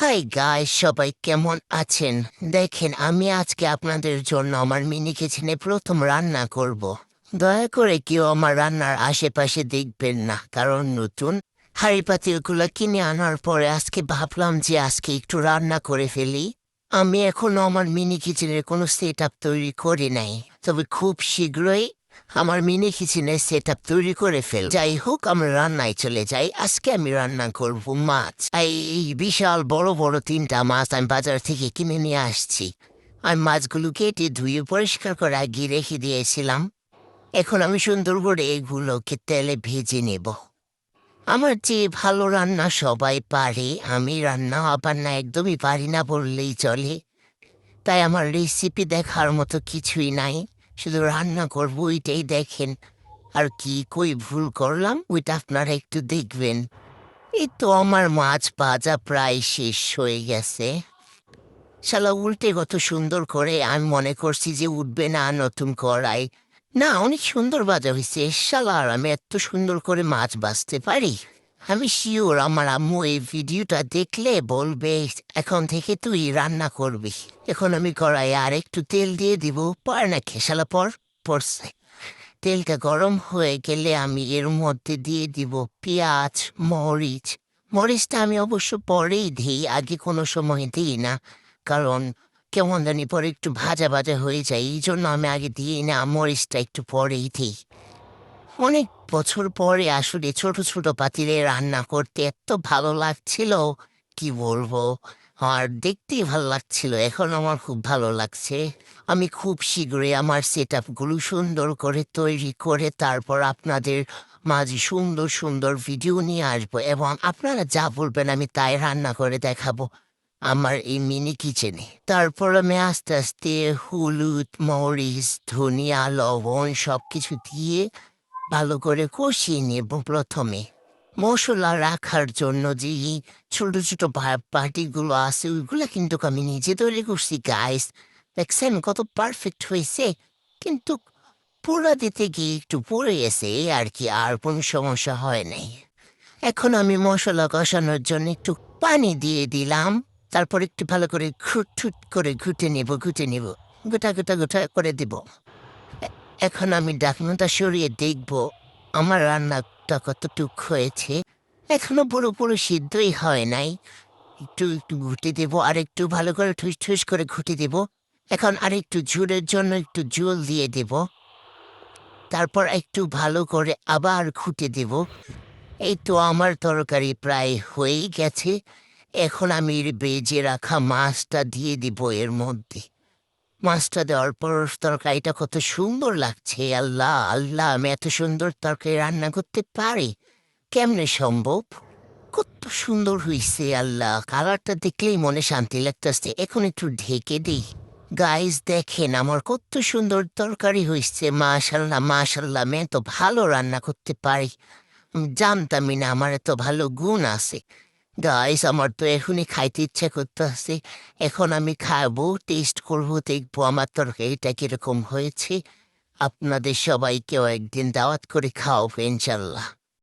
Hi guys, সবাই কেমন আছেন? দেখেন, আমি আজকে আপনাদের জন্য আমার মিনি কিচেনে প্রথম রান্না করব। দয়া করে কেউ আমার রান্নার আশেপাশে দেখবেন না, কারণ নতুন হাঁড়ি পাতিলগুলো কিনে আনার পরে আজকে ভাবলাম যে আজকে একটু রান্না করে ফেলি। আমি এখনো আমার মিনি কিচেনের কোনো সেট আপ তৈরি করি নাই, তবে খুব শীঘ্রই আমার মিনি কিচেনের সেট আপ তৈরি করে ফেল। যাই হোক, আমরা রান্নায় চলে যাই। আজকে আমি রান্না করব মাছ। এই বিশাল বড় বড় 3টা মাছ আমি বাজার থেকে কিনে নিয়ে আসছি। আমি মাছগুলো কেটে ধুয়ে পরিষ্কার করে আগে রেখে দিয়েছিলাম। এখন আমি সুন্দর করে এগুলোকে তেলে ভেজে নেব। আমার যে ভালো রান্না সবাই পারে, আমি রান্না আবার না একদমই পারি না বললেই চলে। তাই আমার রেসিপি দেখার মতো কিছুই নাই, শুধু রান্না করবো ওইটাই দেখেন। আর কি কই ভুল করলাম ওইটা আপনারা একটু দেখবেন। এই তো আমার মাছ ভাজা প্রায় শেষ হয়ে গেছে। শালা উল্টে কত সুন্দর করে, আমি মনে করছি যে উঠবে না নতুন কড়াই। না, অনেক সুন্দর ভাজা হয়েছে। শালা, আর আমি এত সুন্দর করে মাছ ভাজতে পারি? আমি শিওর আমার আম্মু এই ভিডিওটা দেখলে বলবে এখন থেকে তুই রান্না করবি। এখন আমি কড়াইয়ে আর একটু তেল দিয়ে দিব। পার না খেসালা পড়ছে। তেলটা গরম হয়ে গেলে আমি এর মধ্যে দিয়ে দিব পেঁয়াজ, মরিচ। মরিচটা আমি অবশ্য পরেই দিই, আগে কোনো সময় দিই না, কারণ কেমন জানি পরে একটু ভাজা ভাজা হয়ে যায়। এই জন্য আমি আগে দিই না, মরিচটা একটু পরেই দিই। অনেক বছর পরে আসলে ছোট ছোট পাতিলে রান্না করতে এত ভালো লাগছিল, কি বলবো। আর দেখতেই ভালো লাগছিল, এখন আমার খুব ভালো লাগছে। আমি খুব শীঘ্রই আমার সেট আপগুলো সুন্দর করে তৈরি করে তারপর আপনাদের মাঝে সুন্দর সুন্দর ভিডিও নিয়ে আসবো, এবং আপনারা যা বলবেন আমি তাই রান্না করে দেখাবো আমার এই মিনি কিচেনে। তারপর আমি আস্তে আস্তে হলুদ, মরিচ, ধনিয়া, লবণ সব কিছু দিয়ে ভালো করে কষিয়ে নেব। প্রথমে মশলা রাখার জন্য যে ছোট ছোট পার্টিগুলো আছে ওইগুলো কিন্তু আমি নিজে তৈরি করছি গাইস। দেখছেন কত পারফেক্ট হয়েছে, কিন্তু পোড়া দিতে গিয়ে একটু পড়ে গেছে এই আর কি, আর কোনো সমস্যা হয় নাই। এখন আমি মশলা কষানোর জন্য একটু পানি দিয়ে দিলাম। তারপর একটু ভালো করে খুঁট করে ঘুটে নেব, গোটা গোটা গোটা করে দিব। এখন আমি ঢাকনাটা সরিয়ে দেখব আমার রান্নাটা কতটুক হয়েছে। এখনো পুরোপুরি সিদ্ধই হয় নাই। একটু একটু ঘুটে দেবো, আর একটু ভালো করে ঠুস ঠুস করে ঘুটে দেব। এখন আর একটু ঝোলের জন্য একটু জল দিয়ে দেব। তারপর একটু ভালো করে আবার ঘুটে দেব। এই তো আমার তরকারি প্রায় হয়েই গেছে। এখন আমি ভেজে রাখা মাছটা দিয়ে দিব এর মধ্যে। মাছটা দেওয়ার পর তরকারিটা কত সুন্দর লাগছে। আল্লাহ আল্লাহ, আমি এত সুন্দর তরকারি রান্না করতে পারি, কেমনে সম্ভব? কত সুন্দর হইছে আল্লাহ, কালারটা দেখলেই মনে শান্তি লাগতেছে। এখন একটু ঢেকে দিই। গাইজ দেখেন আমার কত সুন্দর তরকারি হইছে। মাশাল্লাহ মাশাল্লাহ, আমি এত ভালো রান্না করতে পারি। জানতামই না আমার এত ভালো গুণ আছে। গাইস, আমার তো এখনই খাইতে ইচ্ছা করতেছে। এখন আমি খাবো, টেস্ট করবো, দেখবো আমার তরকারিটা কিরকম হয়েছে। আপনাদের সবাইকেও একদিন দাওয়াত করে খাওয়াবো ইনশাল্লাহ।